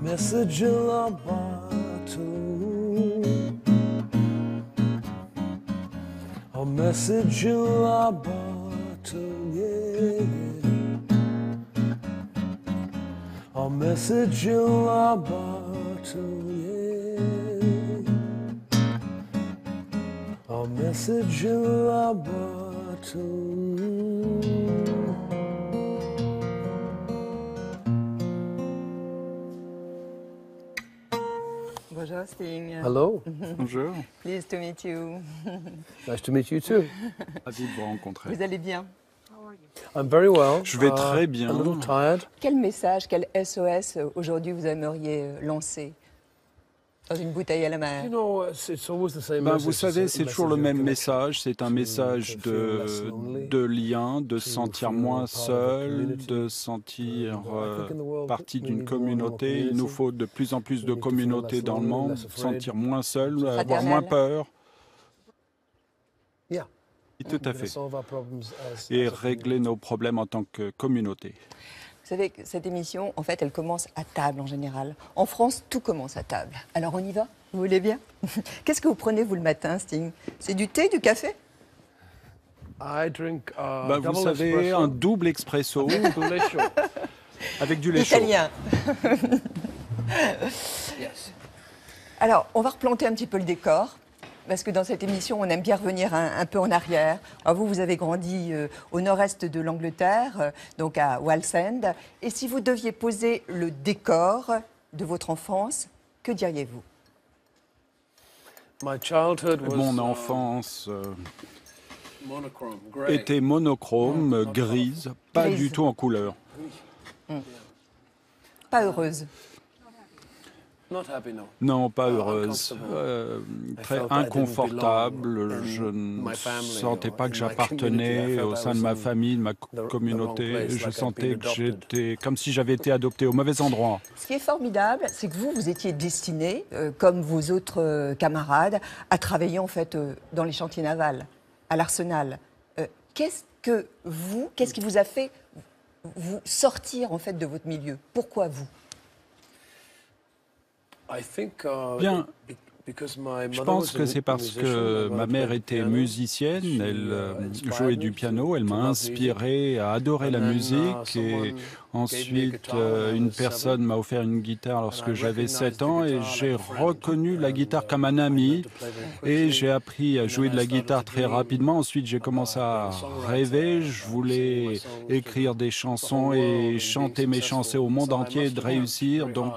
message in a bottle, a message in a bottle, yeah, a message in a bottle, yeah, a message in a bottle. Bonjour Sting. Hello. Bonjour. Pleased to meet you. Nice to meet you too. Ravi de vous rencontrer. Vous allez bien? I'm very well. Je vais très bien. A little tired. Quel message, quel SOS aujourd'hui vous aimeriez lancer dans une bouteille à la mer? You know, it's always the same Ben, message. vous savez, It's a c'est toujours le message of même connection. message. C'est un message de lien, de se sentir moins seul, de se sentir partie d'une communauté. Il nous faut de plus en plus de communautés dans le monde, se sentir moins seul, avoir moins peur. Yeah. Tout à fait. Solve our problems Et as a régler nos problèmes en tant que communauté. Vous savez que cette émission, en fait, elle commence à table en général. En France, tout commence à table. Alors on y va? Vous voulez bien? Qu'est-ce que vous prenez, vous, le matin, Sting? C'est du thé, du café? I drink Ben, vous savez, un double expresso avec du lait chaud. Italien. Yes. Alors, on va replanter un petit peu le décor. Parce que dans cette émission, on aime bien revenir un peu en arrière. Alors vous avez grandi au nord-est de l'Angleterre, donc à Wallsend. Et si vous deviez poser le décor de votre enfance, que diriez-vous? Mon enfance était monochrome, grise, pas Grise. du tout en couleur. Pas heureuse. Not happy, no. Non, pas heureuse, très inconfortable. Je ne sentais pas que j'appartenais au sein de ma famille, de ma communauté. Je sentais que j'étais comme si j'avais été adopté au mauvais endroit. Ce qui est formidable, c'est que vous étiez destiné, comme vos autres camarades, à travailler en fait dans les chantiers navals, à l'arsenal. Qu'est-ce qui vous a fait vous sortir en fait de votre milieu? Pourquoi vous? Bien, je pense que c'est parce que ma mère était musicienne, elle jouait du piano, elle m'a inspiré à adorer la musique et ensuite une personne m'a offert une guitare lorsque j'avais 7 ans et j'ai reconnu la guitare comme un ami et j'ai appris à jouer de la guitare très rapidement. Ensuite j'ai commencé à rêver, je voulais écrire des chansons et chanter mes chansons au monde entier et de réussir, donc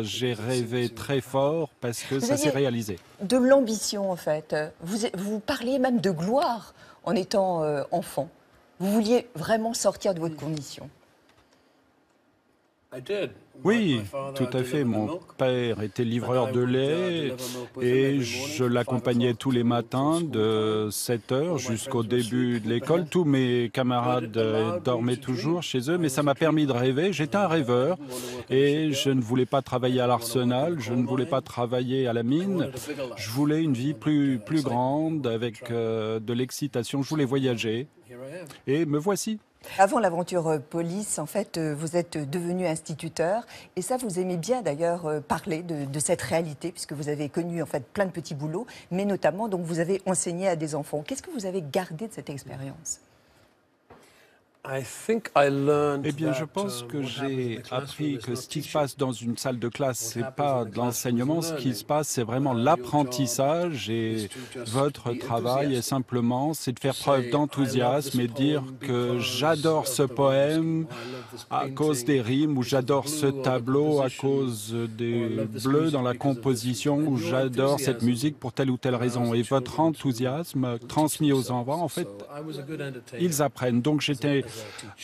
j'ai rêvé très fort parce que ça s'est réalisé. De l'ambition, en fait. Vous parliez même de gloire en étant enfant. Vous vouliez vraiment sortir de votre condition. Oui, tout à fait. Mon père était livreur de lait et je l'accompagnais tous les matins de 7 heures jusqu'au début de l'école. Tous mes camarades dormaient toujours chez eux, mais ça m'a permis de rêver. J'étais un rêveur et je ne voulais pas travailler à l'arsenal, je ne voulais pas travailler à la mine. Je voulais une vie plus grande avec de l'excitation. Je voulais voyager et me voici. Avant l'aventure police, en fait, vous êtes devenu instituteur. Et ça, vous aimez bien d'ailleurs parler de cette réalité, puisque vous avez connu en fait plein de petits boulots, mais notamment, donc, vous avez enseigné à des enfants. Qu'est-ce que vous avez gardé de cette expérience? Eh bien, je pense que j'ai appris que ce qui se passe dans une salle de classe, c'est pas de l'enseignement. Ce qui se passe, c'est vraiment l'apprentissage. Et votre travail est simplement, c'est de faire preuve d'enthousiasme et dire que j'adore ce poème à cause des rimes, ou j'adore ce tableau à cause des bleus dans la composition, ou j'adore cette musique pour telle ou telle raison. Et votre enthousiasme transmis aux enfants, en fait, ils apprennent. Donc, j'étais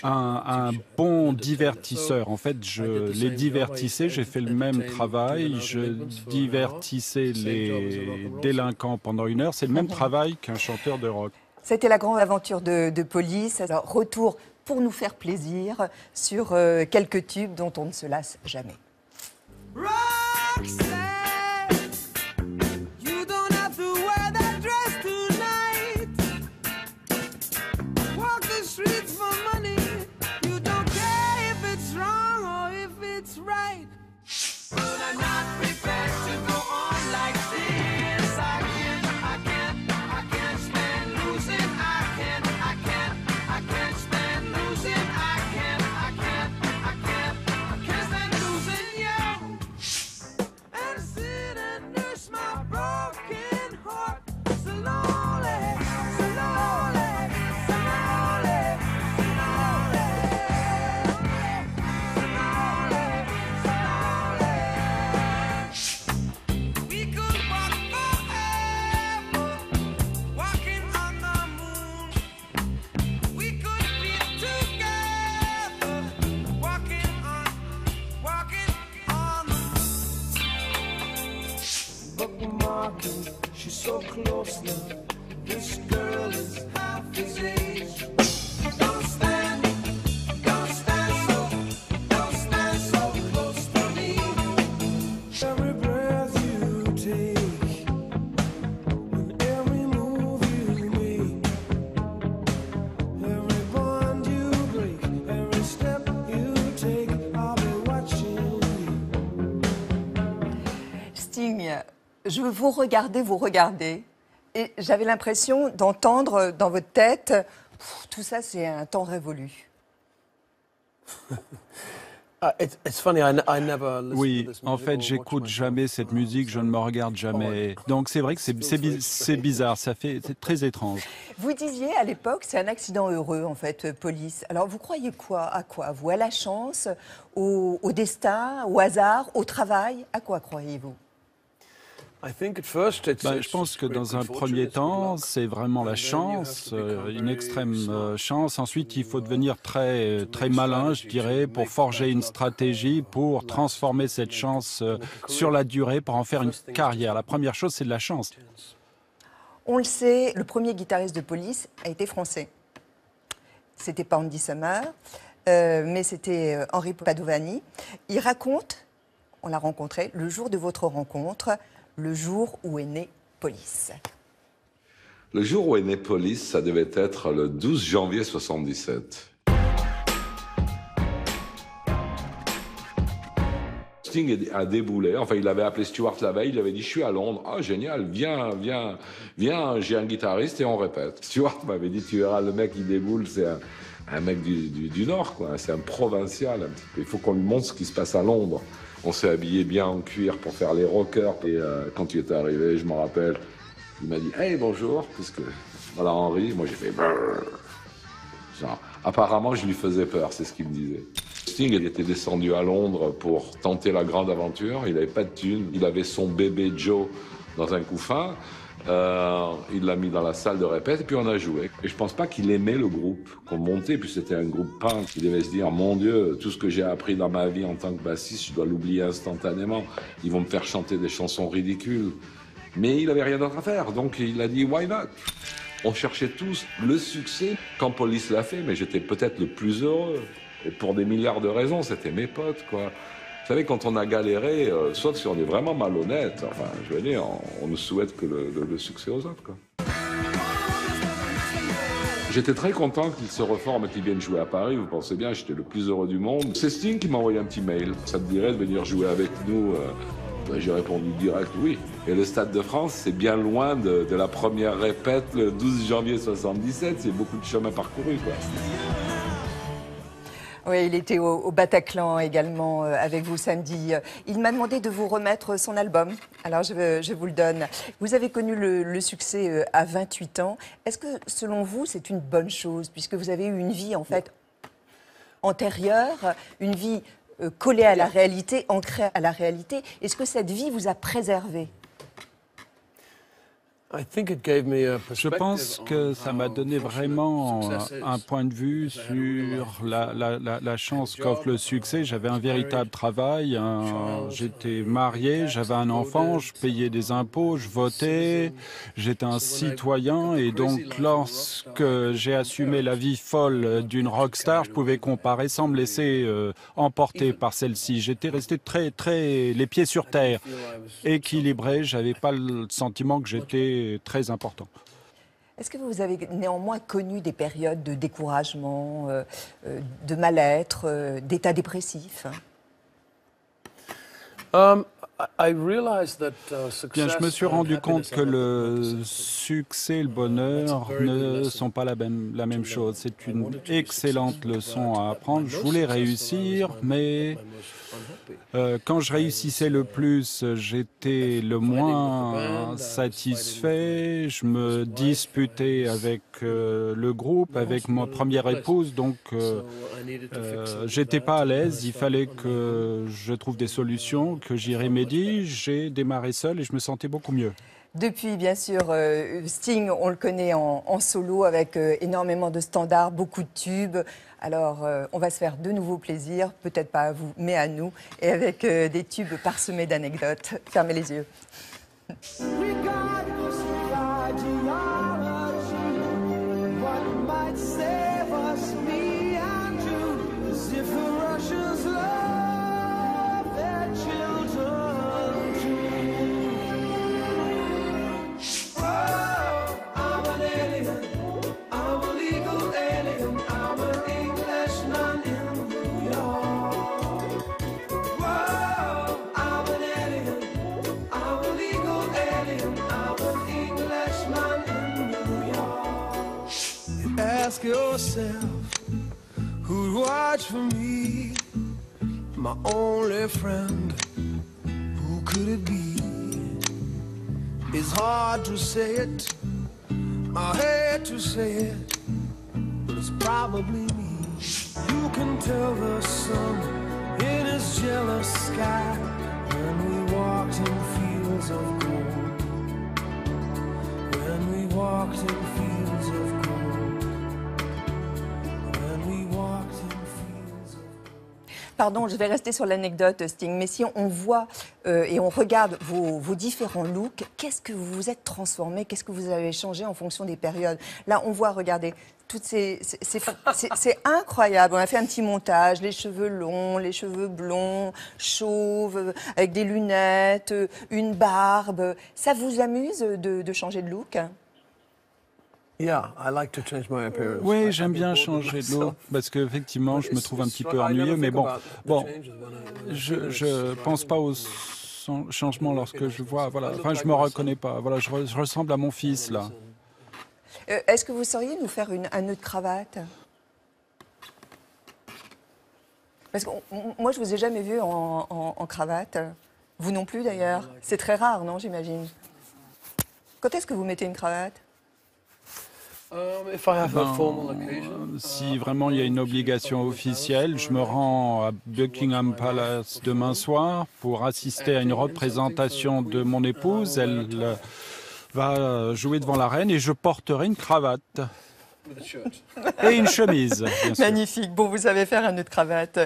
un bon divertisseur. En fait, je les divertissais, j'ai fait le même travail, je divertissais les délinquants pendant 1 heure. C'est le même travail qu'un chanteur de rock. C'était la grande aventure de police. Alors, retour pour nous faire plaisir sur quelques tubes dont on ne se lasse jamais. She's so close now. This girl is half his age. Don't stand so close to me. Every breath you take, and every move you make, every bond you break, every step you take, I'll be watching you. Sting, je vous regardais, et j'avais l'impression d'entendre dans votre tête, tout ça c'est un temps révolu. It's funny, I never listen Oui, to this en music fait, or j'écoute watch jamais myself. cette musique, je ne me regarde jamais. Donc c'est vrai que c'est bizarre, c'est très étrange. Vous disiez à l'époque, c'est un accident heureux en fait, police. Alors vous croyez à quoi vous? À la chance, au destin, au hasard, au travail? À quoi croyez-vous? Je pense que dans un premier temps, c'est vraiment la chance, une extrême chance. Ensuite, il faut devenir très malin, je dirais, pour forger une stratégie, pour transformer cette chance sur la durée, pour en faire une carrière. La première chose, c'est de la chance. On le sait, le premier guitariste de Police a été français. C'était pas Andy Summer, mais c'était Henri Padovani. Il raconte, on l'a rencontré, le jour de votre rencontre, le jour où est né Police. Le jour où est né Police, ça devait être le 12 janvier 77. Sting a déboulé, enfin il avait appelé Stuart la veille, il avait dit je suis à Londres, ah génial, viens, j'ai un guitariste et on répète. Stuart m'avait dit tu verras le mec il déboule, c'est un mec du Nord quoi, c'est un provincial un petit peu, il faut qu'on lui montre ce qui se passe à Londres. On s'est habillé bien en cuir pour faire les rockers. Et quand il est arrivé, je m'en rappelle, il m'a dit « Hey, bonjour », puisque voilà, Henri, moi j'ai fait « Brrr ». Genre, apparemment, je lui faisais peur, c'est ce qu'il me disait. Sting, il était descendu à Londres pour tenter la grande aventure. Il n'avait pas de thune. Il avait son bébé Joe dans un couffin. Il l'a mis dans la salle de répète et puis on a joué. Et je pense pas qu'il aimait le groupe qu'on montait, puis c'était un groupe punk. Il devait se dire, mon Dieu, tout ce que j'ai appris dans ma vie en tant que bassiste, je dois l'oublier instantanément. Ils vont me faire chanter des chansons ridicules. Mais il avait rien d'autre à faire, donc il a dit, why not? On cherchait tous le succès quand Police l'a fait, mais j'étais peut-être le plus heureux. Et pour des milliards de raisons, c'était mes potes, quoi. Vous savez, quand on a galéré, sauf si on est vraiment malhonnête, enfin, je veux dire, on ne souhaite que le succès aux autres, quoi. J'étais très content qu'il se reforme et qu'il vienne jouer à Paris. Vous pensez bien, j'étais le plus heureux du monde. C'est Sting qui m'a envoyé un petit mail. Ça te dirait de venir jouer avec nous? J'ai répondu direct oui. Et le Stade de France, c'est bien loin de la première répète le 12 janvier 77. C'est beaucoup de chemin parcouru, quoi. Oui, il était au Bataclan également avec vous samedi. Il m'a demandé de vous remettre son album. Alors, je vous le donne. Vous avez connu le succès à 28 ans. Est-ce que, selon vous, c'est une bonne chose, puisque vous avez eu une vie, en fait, antérieure, une vie collée à la réalité, ancrée à la réalité? Est-ce que cette vie vous a préservé? Je pense que ça m'a donné vraiment un point de vue sur la chance qu'offre le succès. J'avais un véritable travail, j'étais marié, j'avais un enfant, je payais des impôts, je votais, j'étais un citoyen et donc lorsque j'ai assumé la vie folle d'une rockstar, je pouvais comparer sans me laisser emporter par celle-ci. J'étais resté très les pieds sur terre, équilibré, j'avais pas le sentiment que j'étais très important. Est-ce que vous avez néanmoins connu des périodes de découragement, de mal-être, d'état dépressif? Bien, je me suis rendu compte que le succès et le bonheur ne sont pas la même chose. C'est une excellente leçon à apprendre. Je voulais réussir, mais quand je réussissais le plus, j'étais le moins satisfait. Je me disputais avec le groupe, avec ma première épouse, donc j'étais pas à l'aise. Il fallait que je trouve des solutions, que j'y remédie. J'ai démarré seul et je me sentais beaucoup mieux. Depuis, bien sûr, Sting, on le connaît en solo avec énormément de standards, beaucoup de tubes. Alors, on va se faire de nouveaux plaisirs, peut-être pas à vous, mais à nous, et avec des tubes parsemés d'anecdotes. Fermez les yeux. Regardless of ideology, what might save us, me and you, is if the Russians love their children too. Oh, I'm an alien, I'm a legal alien, I'm an Englishman in New York. Whoa, I'm an alien, I'm a legal alien, I'm an Englishman in New York. You ask yourself, who'd watch for me, my only friend, who could it be? It's hard to say it, I hate to say it, but it's probably me. You can tell the sun in his jealous sky when we walked in fields of gold. When we walked in fields of gold. When we walked in fields of gold. Pardon, je vais rester sur l'anecdote, Sting, mais si on voit et on regarde vos différents looks, qu'est-ce que vous vous êtes transformé, qu'est-ce que vous avez changé en fonction des périodes? Là, on voit, regardez, toutes c'est incroyable. On a fait un petit montage, les cheveux longs, les cheveux blonds, chauves, avec des lunettes, une barbe. Ça vous amuse de changer de look? Oui, j'aime bien changer de look parce qu'effectivement, je me trouve un petit peu ennuyeux. Mais bon, je pense pas au changement lorsque je vois. Voilà, enfin, je me reconnais pas. Voilà, je ressemble à mon fils là. Est-ce que vous sauriez nous faire un nœud de cravate? Parce que moi, je vous ai jamais vu en cravate. Vous non plus, d'ailleurs. C'est très rare, non, j'imagine. Quand est-ce que vous mettez une cravate? Si vraiment il y a une obligation officielle, je me rends à Buckingham Palace demain soir pour assister à une représentation de mon épouse. Elle va jouer devant la reine et je porterai une cravate. Et une chemise, bien sûr. Magnifique. Bon, vous savez faire un nœud de cravate.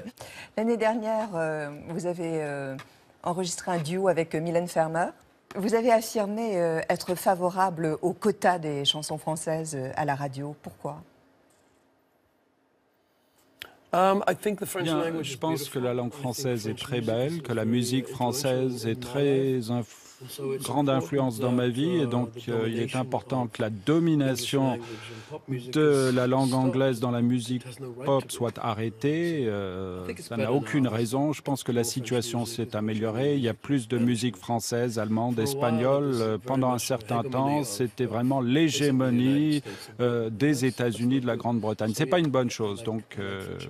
L'année dernière, vous avez enregistré un duo avec Mylène Farmer. Vous avez affirmé être favorable au quota des chansons françaises à la radio. Pourquoi? Bien, je pense que la langue française est très belle, que la musique française est très grande influence dans ma vie, et donc il est important que la domination de la langue anglaise dans la musique pop soit arrêtée. Ça n'a aucune raison. Je pense que la situation s'est améliorée. Il y a plus de musique française, allemande, espagnole. Pendant un certain temps, c'était vraiment l'hégémonie des États-Unis, de la Grande-Bretagne. C'est pas une bonne chose. Donc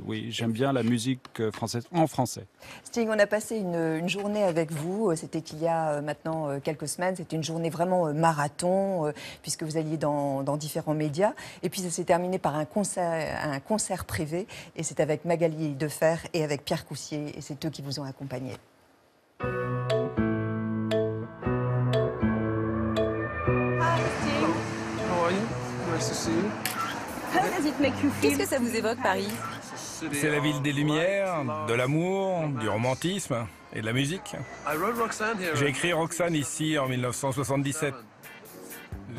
oui, j'aime bien la musique française en français. Sting, on a passé une journée avec vous. C'était il y a maintenant quelques semaines. C'était une journée vraiment marathon, puisque vous alliez dans différents médias. Et puis ça s'est terminé par un concert privé. Et c'est avec Magali Defer et avec Pierre Coussier. Et c'est eux qui vous ont accompagné. Hi, Sting. How are you? Nice to see you. How does it make you feel? Qu'est-ce que ça vous évoque, Paris? C'est la ville des lumières, de l'amour, du romantisme et de la musique. J'ai écrit Roxane ici en 1977.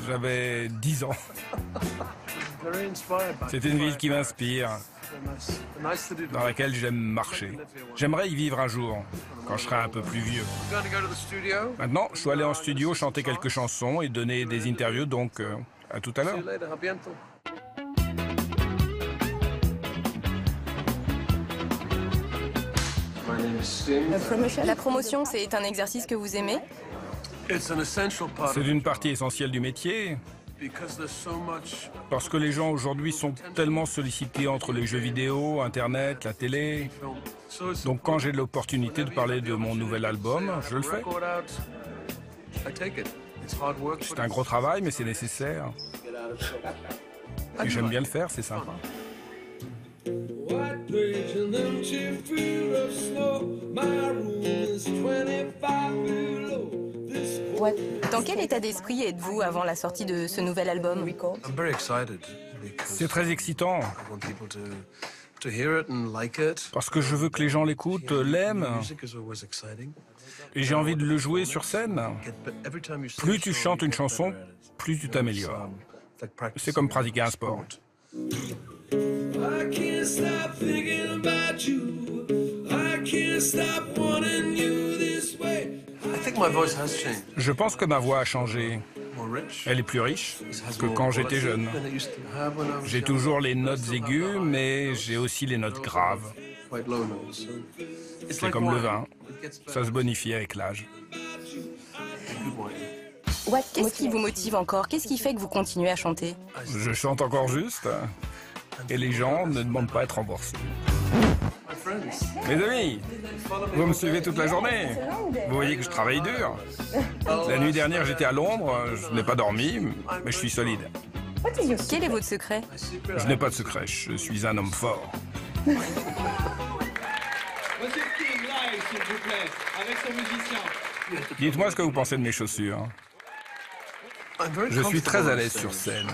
J'avais 10 ans. C'est une ville qui m'inspire, dans laquelle j'aime marcher. J'aimerais y vivre un jour, quand je serai un peu plus vieux. Maintenant, je suis allé en studio chanter quelques chansons et donner des interviews, donc à tout à l'heure. My name La promotion, c'est un exercice que vous aimez? C'est une partie essentielle du métier, parce que les gens aujourd'hui sont tellement sollicités entre les jeux vidéo, Internet, la télé. Donc quand j'ai l'opportunité de parler de mon nouvel album, je le fais. C'est un gros travail, mais c'est nécessaire. Et j'aime bien le faire, c'est sympa. Dans quel état d'esprit êtes-vous avant la sortie de ce nouvel album? C'est très excitant, parce que je veux que les gens l'écoutent, l'aiment, et j'ai envie de le jouer sur scène. Plus tu chantes une chanson, plus tu t'améliores. C'est comme pratiquer un sport. Je pense que ma voix a changé. Elle est plus riche que quand j'étais jeune. J'ai toujours les notes aiguës, mais j'ai aussi les notes graves. C'est comme le vin, ça se bonifie avec l'âge. Qu'est-ce qui vous motive encore? Qu'est-ce qui fait que vous continuez à chanter? Je chante encore juste, et les gens ne demandent pas à être remboursés. Mes amis, vous me suivez toute la journée. Vous voyez que je travaille dur. La nuit dernière, j'étais à Londres, je n'ai pas dormi, mais je suis solide. Quel est votre secret? Je n'ai pas de secret, je suis un homme fort. Monsieur King live, s'il vous plaît, avec son musicien. Dites-moi ce que vous pensez de mes chaussures. Je suis très à l'aise sur scène.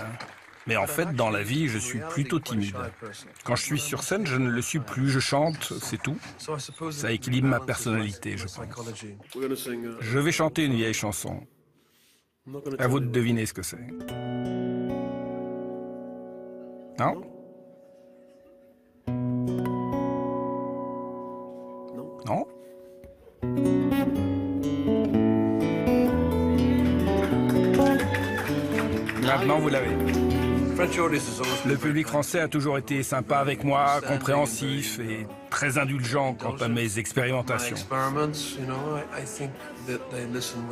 Mais en fait, dans la vie, je suis plutôt timide. Quand je suis sur scène, je ne le suis plus. Je chante, c'est tout. Ça équilibre ma personnalité, je pense. Je vais chanter une vieille chanson. À vous de deviner ce que c'est. Non? Non? Maintenant, vous l'avez. Le public français a toujours été sympa avec moi, compréhensif et très indulgent quant à mes expérimentations.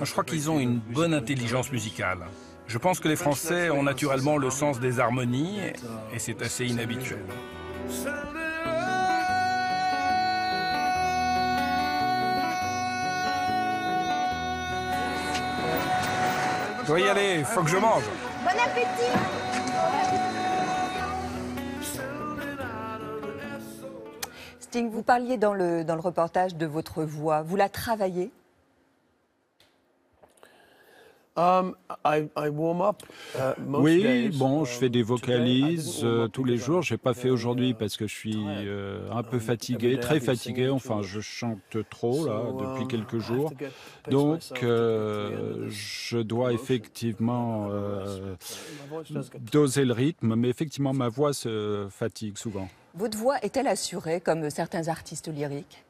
Je crois qu'ils ont une bonne intelligence musicale. Je pense que les Français ont naturellement le sens des harmonies et c'est assez inhabituel. Je dois y aller, faut que je mange. Bon appétit! Sting, vous parliez dans le reportage de votre voix. Vous la travaillez? Oui, bon, je fais des vocalises tous les jours. Je n'ai pas fait aujourd'hui parce que je suis un peu fatigué, très fatigué. Enfin, je chante trop là depuis quelques jours. Donc, je dois effectivement doser le rythme. Mais effectivement, ma voix se fatigue souvent. Votre voix est-elle assurée comme certains artistes lyriques?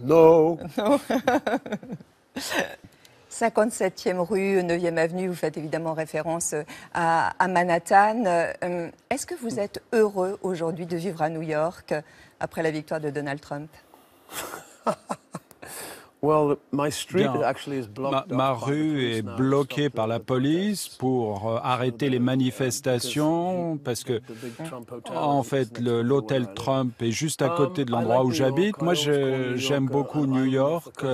No. 57e rue, 9e avenue, vous faites évidemment référence à Manhattan. Est-ce que vous êtes heureux aujourd'hui de vivre à New York après la victoire de Donald Trump? Ma rue est bloquée par la police pour arrêter les manifestations parce que, en fait, l'hôtel Trump est juste à côté de l'endroit où j'habite. Moi, j'aime beaucoup New York.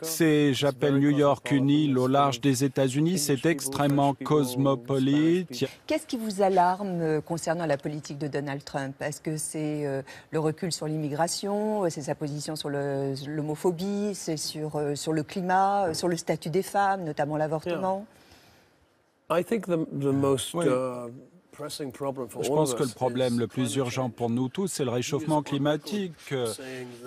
J'appelle New York une île au large des États-Unis. C'est extrêmement cosmopolite. Qu'est-ce qui vous alarme concernant la politique de Donald Trump? Est-ce que c'est le recul sur l'immigration, c'est sa position sur l'homophobie, c'est sur le climat, sur le statut des femmes, notamment l'avortement? Je pense que le problème le plus urgent pour nous tous, c'est le réchauffement climatique.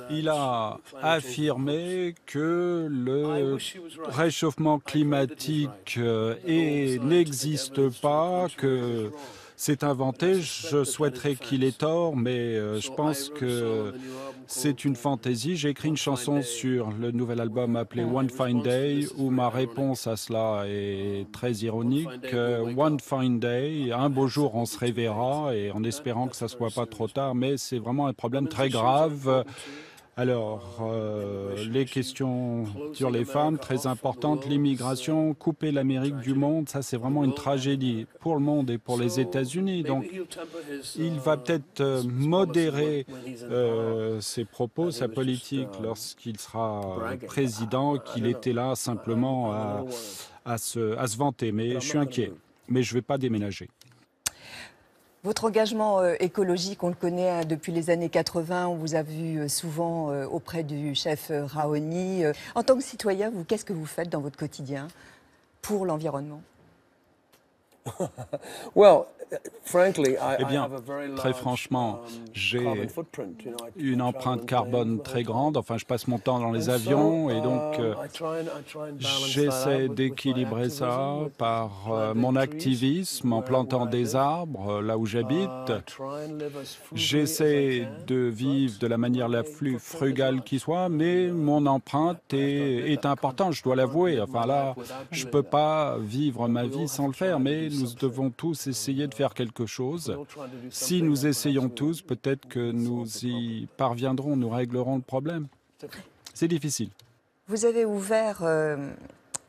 Il a affirmé que le réchauffement climatique n'existe pas, que s'est inventé. Je souhaiterais qu'il ait tort, mais je pense que c'est une fantaisie. J'ai écrit une chanson sur le nouvel album appelé One Fine Day, où ma réponse à cela est très ironique. One Fine Day, un beau jour on se réveillera, et en espérant que ça ne soit pas trop tard, mais c'est vraiment un problème très grave. Alors, les questions sur les femmes, très importantes, l'immigration, couper l'Amérique du monde, ça c'est vraiment une tragédie pour le monde et pour les États-Unis. Donc, il va peut-être modérer ses propos, sa politique lorsqu'il sera président, qu'il était là simplement à se vanter. Mais je suis inquiet, mais je ne vais pas déménager. Votre engagement écologique, on le connaît depuis les années 80, on vous a vu souvent auprès du chef Raoni. En tant que citoyen, vous, qu'est-ce que vous faites dans votre quotidien pour l'environnement? Eh bien, très franchement, j'ai une empreinte carbone très grande. Enfin, je passe mon temps dans les avions et donc j'essaie d'équilibrer ça par mon activisme en plantant des arbres là où j'habite. J'essaie de vivre de la manière la plus frugale qui soit, mais mon empreinte est importante, je dois l'avouer. Enfin là, je ne peux pas vivre ma vie sans le faire, mais nous devons tous essayer de faire quelque chose. Si nous essayons tous, peut-être que nous y parviendrons, nous réglerons le problème. C'est difficile. Vous avez ouvert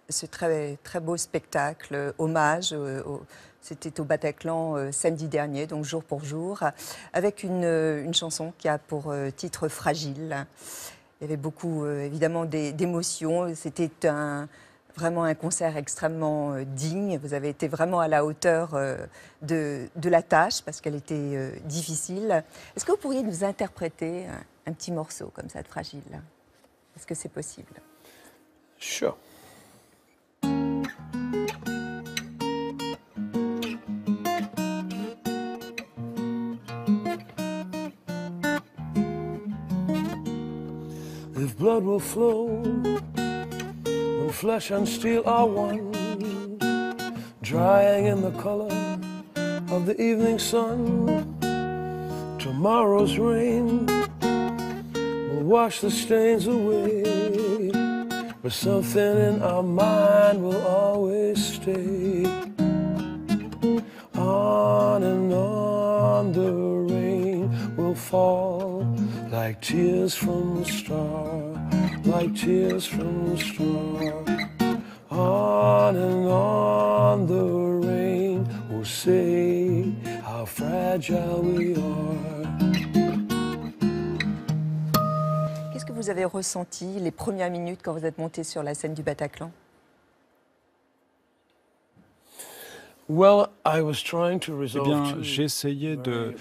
ce très, très beau spectacle, hommage, c'était au Bataclan samedi dernier, donc jour pour jour, avec une chanson qui a pour titre « Fragile ». Il y avait beaucoup, évidemment, d'émotions. C'était vraiment un concert extrêmement digne. Vous avez été vraiment à la hauteur de la tâche parce qu'elle était difficile. Est-ce que vous pourriez nous interpréter un petit morceau comme ça de Fragile? Est-ce que c'est possible? Sure. If blood will flow, when flesh and steel are one, drying in the color of the evening sun, tomorrow's rain will wash the stains away, but something in our mind will always stay. On and on the rain will fall like tears from a star, like tears from a star. On and on the rain will say how fragile we are. Qu'est-ce que vous avez ressenti les premières minutes quand vous êtes monté sur la scène du Bataclan? Eh bien, j'essayais de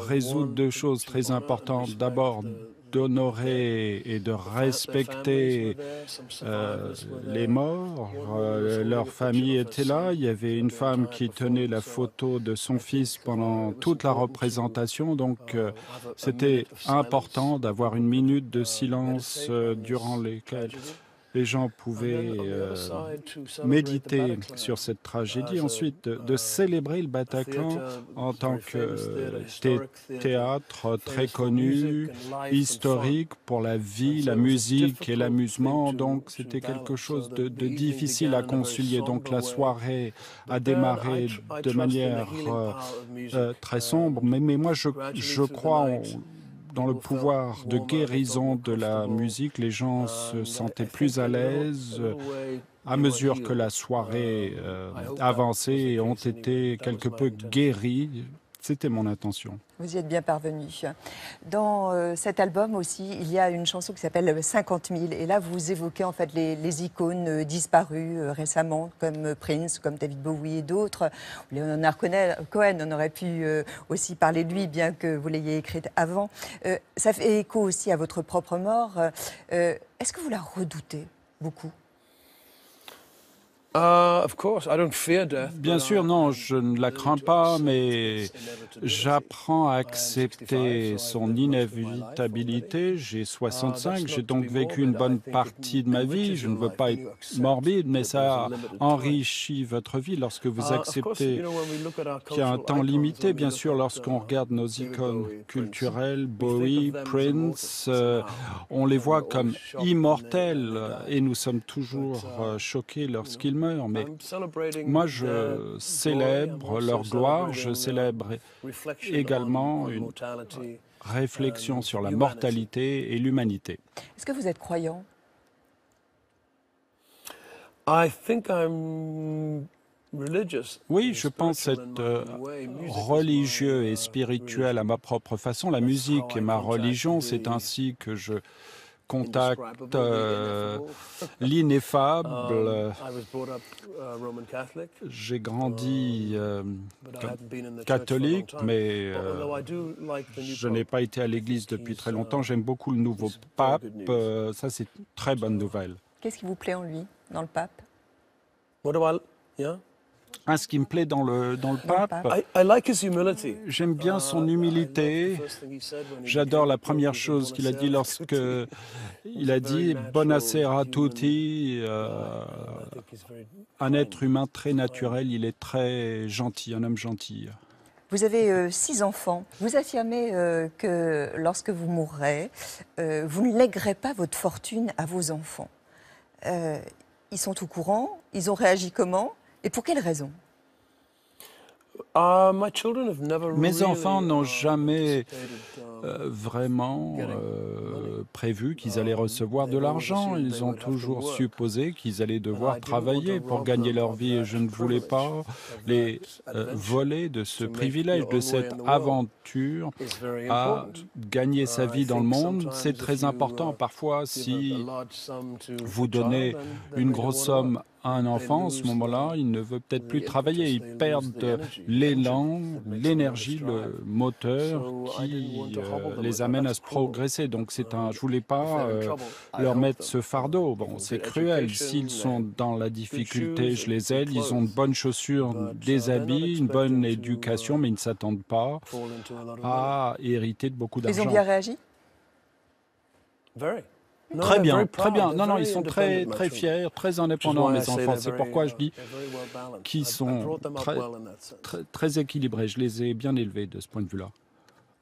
résoudre deux choses très importantes. D'abord, d'honorer et de respecter les morts. Leur famille était là. Il y avait une femme qui tenait la photo de son fils pendant toute la représentation. Donc, c'était important d'avoir une minute de silence durant lesquelles les gens pouvaient méditer sur cette tragédie. Ensuite, de célébrer le Bataclan en tant que théâtre très connu, historique pour la vie, la musique et l'amusement. Donc, c'était quelque chose de difficile à concilier. Donc, la soirée a démarré de manière très sombre. Mais moi, je crois dans le pouvoir de guérison de la musique. Les gens se sentaient plus à l'aise à mesure que la soirée avançait et ont été quelque peu guéris. C'était mon intention. Vous y êtes bien parvenu. Dans cet album aussi, il y a une chanson qui s'appelle 50 000. Et là, vous évoquez en fait les icônes disparues récemment, comme Prince, comme David Bowie et d'autres. Leonard Cohen, on aurait pu aussi parler de lui, bien que vous l'ayez écrite avant. Ça fait écho aussi à votre propre mort. Est-ce que vous la redoutez beaucoup? Bien sûr, non, je ne la crains pas, mais j'apprends à accepter son inévitabilité. J'ai 65, j'ai donc vécu une bonne partie de ma vie. Je ne veux pas être morbide, mais ça enrichit votre vie lorsque vous acceptez qu'il y a un temps limité. Bien sûr, lorsqu'on regarde nos icônes culturelles, Bowie, Prince, on les voit comme immortels et nous sommes toujours choqués lorsqu'ils meurent. Mais moi, je célèbre leur gloire, je célèbre également une réflexion sur la mortalité et l'humanité. Est-ce que vous êtes croyant? Oui, je pense être religieux et spirituel à ma propre façon. La musique est ma religion, c'est ainsi que je contacte l'ineffable. J'ai grandi catholique, mais je n'ai pas été à l'église depuis très longtemps. J'aime beaucoup le nouveau pape. Ça, c'est une très bonne nouvelle. Qu'est-ce qui vous plaît en lui, dans le pape? Ce qui me plaît dans le pape, j'aime bien son humilité. J'adore la première chose qu'il a dit lorsque il a dit « Buonasera tutti ». Un être humain très naturel, il est très gentil, un homme gentil. Vous avez 6 enfants. Vous affirmez que lorsque vous mourrez, vous ne lèguerez pas votre fortune à vos enfants. Ils sont au courant? Ils ont réagi comment? Et pour quelles raisons? Mes enfants n'ont jamais vraiment prévu qu'ils allaient recevoir de l'argent. Ils ont toujours supposé qu'ils allaient devoir travailler pour gagner leur vie. Et je ne voulais pas les voler de ce privilège, de cette aventure à gagner sa vie dans le monde. C'est très important. Parfois, si vous donnez une grosse somme à un enfant, à ce moment-là, il ne veut peut-être plus travailler. Ils perdent l'élan, l'énergie, le moteur qui les amène à se progresser. Donc je ne voulais pas leur mettre ce fardeau. Bon, c'est cruel. S'ils sont dans la difficulté, je les aide. Ils ont de bonnes chaussures, des habits, une bonne éducation, mais ils ne s'attendent pas à hériter de beaucoup d'argent. Ils ont bien réagi? Très bien, très bien. Non, non, ils sont très, très fiers, très indépendants, mes enfants. C'est pourquoi je dis qu'ils sont très équilibrés. Je les ai bien élevés de ce point de vue-là.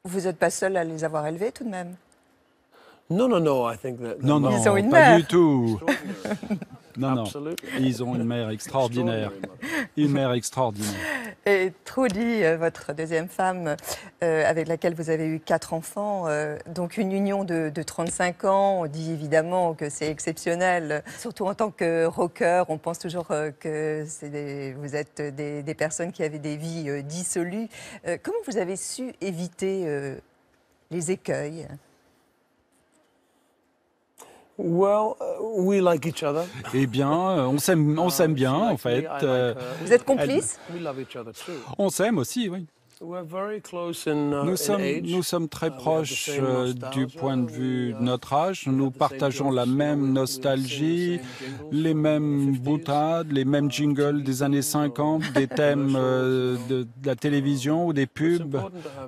Vous n'êtes pas seul à les avoir élevés tout de même? Non, non, Ils ont une pas mère. du tout. Non, non, ils ont une mère extraordinaire. Une mère extraordinaire. Et Trudy, votre deuxième femme, avec laquelle vous avez eu 4 enfants, donc une union de 35 ans, on dit évidemment que c'est exceptionnel. Surtout en tant que rocker, on pense toujours que vous êtes des personnes qui avaient des vies dissolues. Comment vous avez su éviter les écueils? Eh bien, on s'aime bien, en fait. Vous êtes complices? On s'aime aussi, oui. Nous sommes très proches du point de vue de notre âge. Nous partageons la même nostalgie, les mêmes boutades, les mêmes jingles des années 50, des thèmes de la télévision ou des pubs.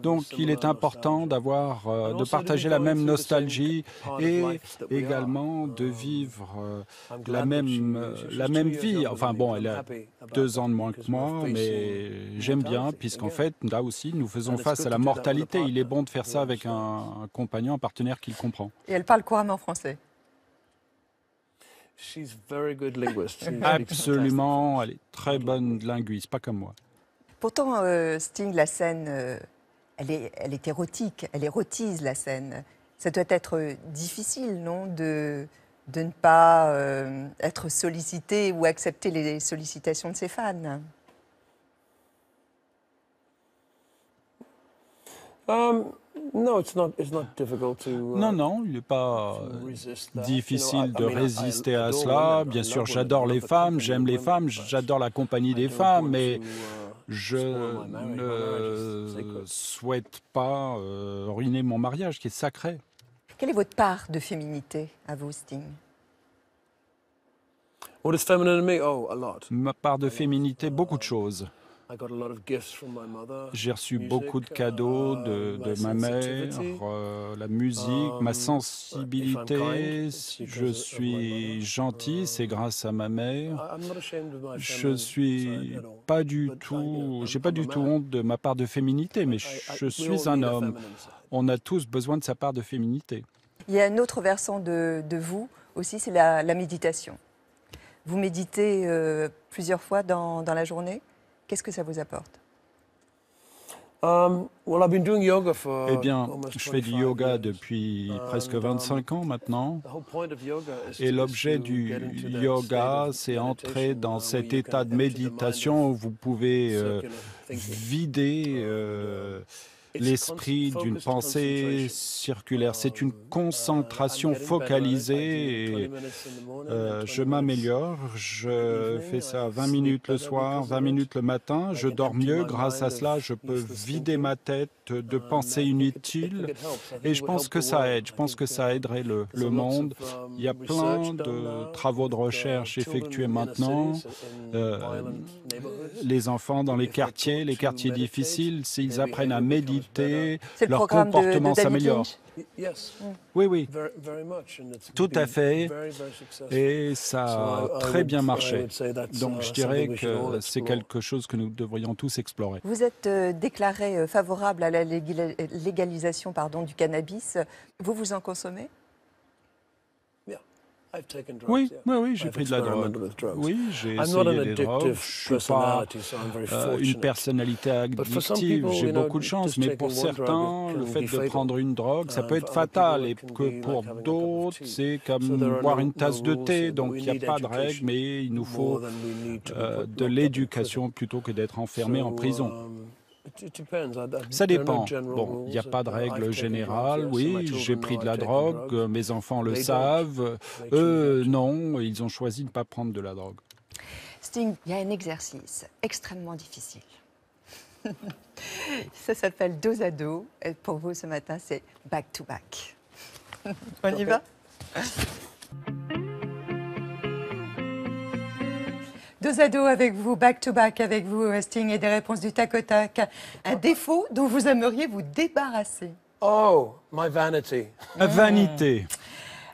Donc il est important de partager la même nostalgie et également de vivre la même vie. Enfin bon, elle a 2 ans de moins que moi, mais j'aime bien puisqu'en fait, là aussi, nous faisons face à la mortalité. Il est bon de faire ça avec un compagnon, un partenaire qui le comprend. Et elle parle couramment français? Absolument, elle est très bonne linguiste, pas comme moi. Pourtant, Sting, la scène, elle est érotique, elle érotise la scène. Ça doit être difficile, non, de ne pas être sollicité ou accepter les sollicitations de ses fans? Non, non, il n'est pas difficile de résister à cela. Bien sûr, j'adore les femmes, j'aime les femmes, j'adore la compagnie des femmes, mais je ne souhaite pas ruiner mon mariage qui est sacré. Quelle est votre part de féminité à vous, Sting? What is feminine in me? Oh, a lot. Ma part de féminité, beaucoup de choses. I got a lot of gifts from my mother. J'ai reçu Music, beaucoup de cadeaux de my ma mère, sensitivity. la musique, ma If I'm sensibilité. kind, it's Si because je of my suis mother. gentil, c'est grâce à ma mère. I'm not ashamed of my Je feminine suis side at all. pas du But, tout, j'ai I'm pas a du tout man. honte de ma part de féminité, mais je We suis all un need a homme. feminine side. On a tous besoin de sa part de féminité. Il y a un autre versant de vous aussi, c'est la méditation. Vous méditez plusieurs fois dans la journée. Qu'est-ce que ça vous apporte? Well, I've been doing yoga for Eh bien, almost je fais du 25 yoga years. depuis presque 25 ans maintenant. The whole point of yoga is Et to- l'objet is to du get into that yoga, state of c'est entrer meditation, dans where cet you état can de empty the mind méditation où vous pouvez circular thinking. vider It's l'esprit focused d'une pensée concentration. circulaire. C'est une I'm concentration getting better at it. I focalisée do et 20 minutes in the morning and 20 je minutes m'améliore. Je fais ça 20 minutes le soir, 20 minutes le matin. Je dors mieux. Grâce à cela, je peux vider ma tête de pensées inutiles. Et je pense que ça aide. Je pense que ça aiderait le monde. Il y a plein de travaux de recherche effectués maintenant. Les enfants dans les quartiers difficiles, s'ils apprennent à méditer, C'est le leur programme comportement de David s'améliore. Lynch. Yes, Oui, oui. very much. And it's Tout à been fait. very, very successful. Et ça So a I très bien would marché. say that's, Donc je something dirais we should all que c'est explore. quelque chose que nous devrions tous explorer. Vous êtes déclaré favorable à la légalisation du cannabis. Vous en consommez? Yeah, I've taken drugs, Oui, yeah. oui, oui, j'ai I've pris de la experimented drogue. with drugs. Oui, j'ai I'm not an essayé des drogues. addictive Je ne suis pas personality, so I'm very une fortunate. personnalité But for some addictive, people, j'ai you know, beaucoup de chance, just mais pour taking one drug, certains, it le can fait be de fatal. prendre une drogue, ça peut être For other people, fatal, et it can que be pour like having a cup of d'autres, tea. c'est comme So there are boire no- une tasse no de rules thé, here, but donc we il n'y a need pas de education règles, mais il nous faut more than we need to be de locked up in l'éducation prison. plutôt que d'être enfermé en So, prison. it depends. Ça There are no dépend. general Bon, il n'y a rules. pas de I've règle taken générale. drugs, yes, and my Oui, children j'ai know pris de I've la taken drogue, drugs. mes enfants le They don't. savent. They choose Eux, not to. non, ils ont choisi de ne pas prendre de la drogue. Sting, il y a un exercice extrêmement difficile. Ça s'appelle dos à dos. Et pour vous, ce matin, c'est back to back. On y va? Dos à dos avec vous, back to back avec vous, Sting, et des réponses du tac au tac. Un défaut dont vous aimeriez vous débarrasser. Oh, my vanity. Vanité.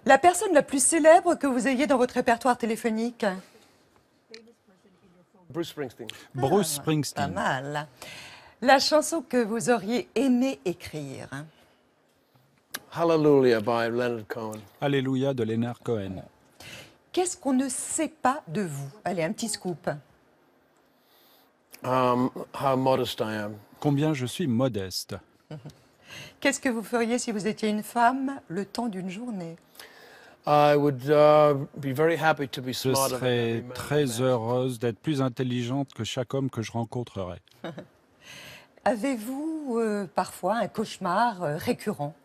La personne la plus célèbre que vous ayez dans votre répertoire téléphonique. Bruce Springsteen. Bruce Pas Springsteen. mal. La chanson que vous auriez aimé écrire. Hallelujah by Leonard Cohen. Alléluia de Leonard Cohen. Qu'est-ce qu'on ne sait pas de vous? Allez, un petit scoop. How modest I am. Combien je suis modeste. Qu'est-ce que vous feriez si vous étiez une femme le temps d'une journée? I would be very happy to be Je smarter than serais every man très I met. heureuse d'être plus intelligente que chaque homme que je rencontrerai. Avez-vous parfois un cauchemar récurrent?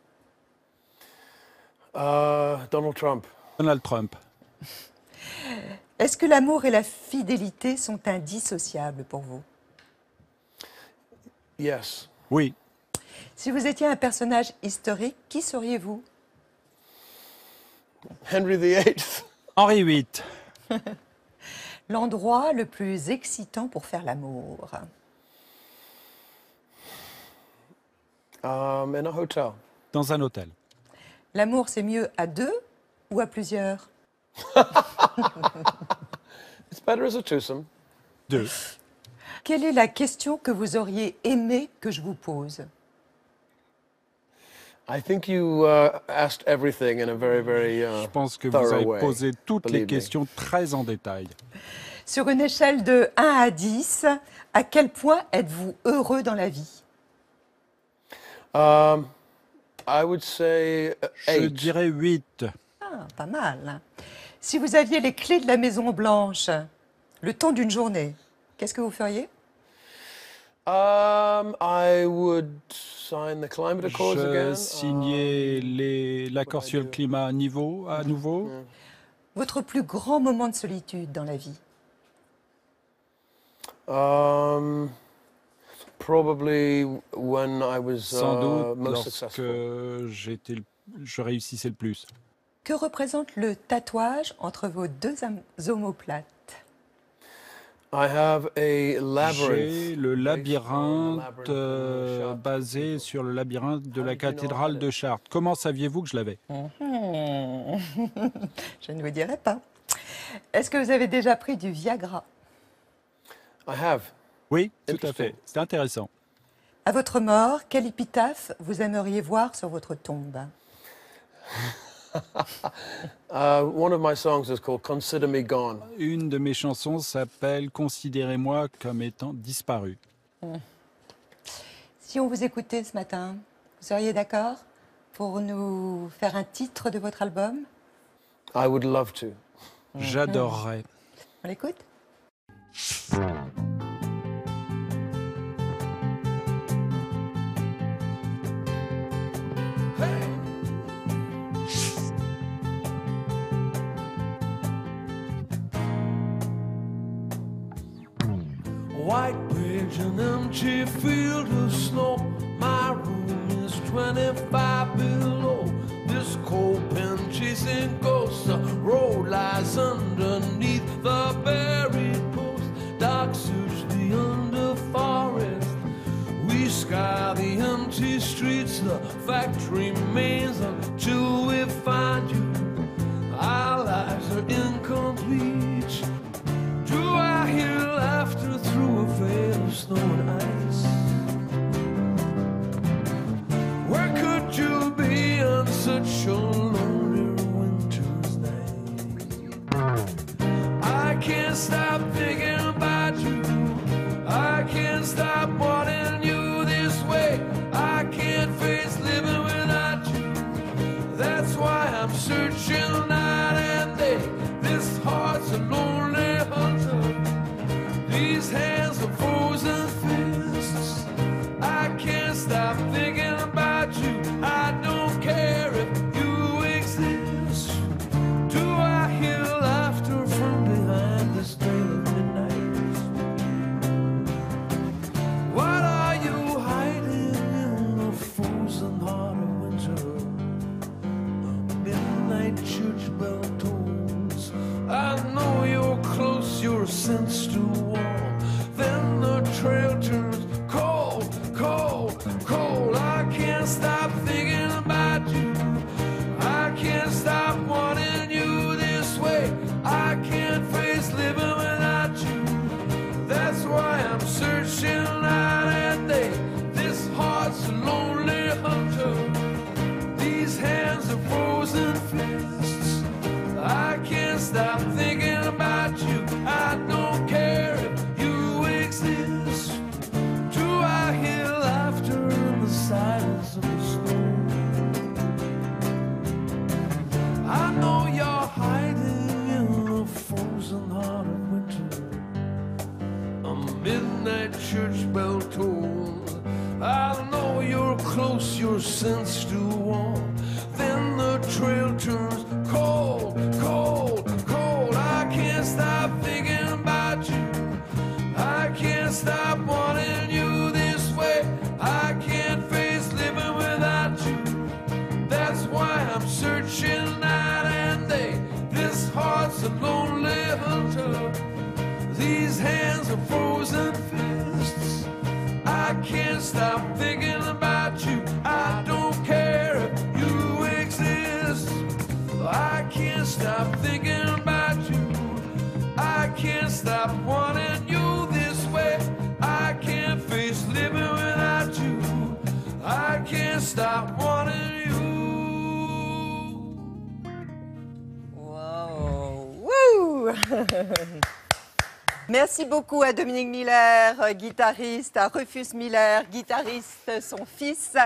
Donald Trump. Donald Trump. Est-ce que l'amour et la fidélité sont indissociables pour vous? Yes. Oui. Si vous étiez un personnage historique, qui seriez-vous? Henry VIII. Henri VIII. L'endroit le plus excitant pour faire l'amour? In a hotel. Dans un hôtel. L'amour, c'est mieux à deux ou à plusieurs? It's better as a twosome. 2. Quelle est la question que vous auriez aimé que je vous pose? I think you asked everything in a very, very Je pense que vous thorough avez way. posé toutes les Believe me. questions très en détail. Sur une échelle de 1 à 10, à quel point êtes-vous heureux dans la vie? I would say Je 8. dirais 8. Ah, pas mal. Si vous aviez les clés de la Maison Blanche, le temps d'une journée, qu'est-ce que vous feriez? I would sign the climate accords Je again. signais l'accord sur le climat à nouveau. Votre plus grand moment de solitude dans la vie? Probably when I was Sans doute most lorsque successful. je réussissais le plus. Que représente le tatouage entre vos deux omoplates? J'ai le labyrinthe basé sur le labyrinthe de la cathédrale de Chartres. Comment saviez-vous que je l'avais? Je ne vous dirai pas. Est-ce que vous avez déjà pris du Viagra? Oui, tout à fait. C'est intéressant. À votre mort, quel épitaphe vous aimeriez voir sur votre tombe? One of my songs is called Consider Me Gone. Une de mes chansons s'appelle « Considérez-moi comme étant disparu ». Si on vous écoutait ce matin, vous seriez d'accord pour nous faire un titre de votre album? I would love to. J'adorerais. On l'écoute? White bridge, an empty field of snow. My room is 25 below. This cold pen chasing ghosts. The road lies underneath the buried post. Dark search the under forest. We sky the empty streets. The fact remains until we find you. Our lives are incomplete. Do I hear laughter through a veil of snow and ice? Where could you be on such a lonely winter's night? I can't stop thinking about you. I can't stop wanting you this way. I can't face living without you. That's why I'm searching night and day. This heart's a lonely hunter. These hands are frozen fists. I can't stop thinking about you. I don't care if you exist. Do I hear laughter from behind this veil of midnight? What are you hiding in the frozen heart of winter? A midnight church bell tolls. I know you're close, your sense to warm. Then the trail turns cold, cold, cold. I can't stop thinking about you. I can't stop wanting you this way. I can't face living without you. That's why I'm searching night and day. This heart's a lonely hunter. These hands are frozen fists. I can't stop thinking about you. I don't care if you exist. Do I hear laughter in the silence of the snow? I know you're hiding in the frozen heart of winter. A midnight church bell tolls. I know you're close, your sense to warm. Then the trail turns cold, cold, cold. I can't stop thinking about you. I can't stop wanting you this way. I can't face living without you. That's why I'm searching night and day. This heart's a lonely hunter. These hands are frozen fists. I can't stop thinking about you. I don't care if you exist. I can't stop thinking about you. I can't stop wanting you this way. I can't face living without you. I can't stop wanting you. Wow. Wouh. Merci beaucoup à Dominique Miller, guitariste, à Rufus Miller, guitariste, son fils,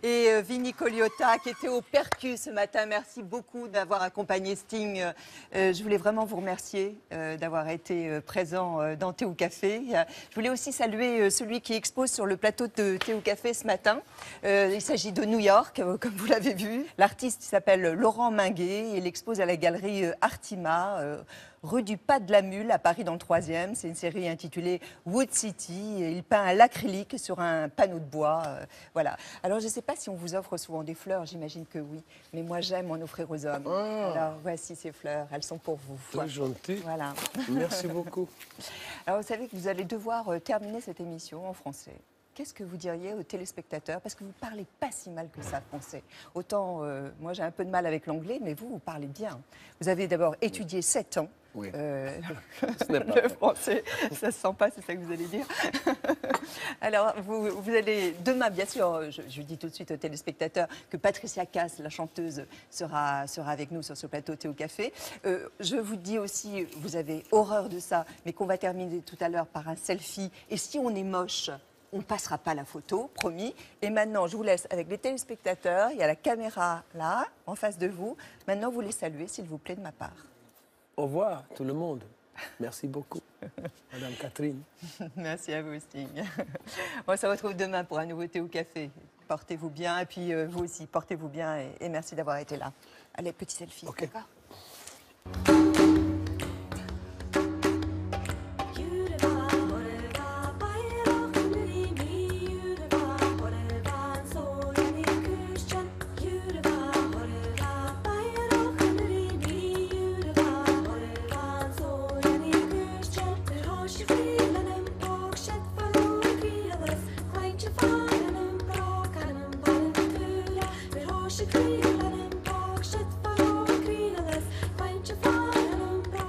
et Vinnie Colaiuta qui était au percu ce matin. Merci beaucoup d'avoir accompagné Sting. Je voulais vraiment vous remercier d'avoir été présent dans Thé au Café. Je voulais aussi saluer celui qui expose sur le plateau de Thé au Café ce matin. Il s'agit de New York, comme vous l'avez vu. L'artiste s'appelle Laurent Minguet. Il expose à la galerie Artima. rue du Pas de la Mule à Paris dans le 3e. C'est une série intitulée Wood City. Et il peint à l'acrylique sur un panneau de bois. Voilà. Alors je ne sais pas si on vous offre souvent des fleurs, j'imagine que oui. Mais moi j'aime en offrir aux hommes. Alors voici ces fleurs, elles sont pour vous. Très gentil. Voilà. Merci beaucoup. Alors vous savez que vous allez devoir terminer cette émission en français. Qu'est-ce que vous diriez aux téléspectateurs? Parce que vous ne parlez pas si mal que ça français. Autant, moi j'ai un peu de mal avec l'anglais, mais vous parlez bien. Vous avez d'abord étudié 7 ans. Oui. Ce n'est pas le français, ça ne se sent pas, c'est ça que vous allez dire. Alors, vous allez, demain, bien sûr, je dis tout de suite aux téléspectateurs que Patricia Cass, la chanteuse, sera avec nous sur ce plateau Thé au Café. Je vous dis aussi, vous avez horreur de ça, mais qu'on va terminer tout à l'heure par un selfie. Et si on est moche, on ne passera pas la photo, promis. Et maintenant, je vous laisse avec les téléspectateurs. Il y a la caméra là, en face de vous. Maintenant, vous les saluez, s'il vous plaît, de ma part. Au revoir, tout le monde. Merci beaucoup, Madame Catherine. Merci à vous, Sting. On se retrouve demain pour un nouveau Thé au Café. Portez-vous bien, et puis vous aussi, portez-vous bien, et merci d'avoir été là. Allez, petit selfie, Okay. d'accord?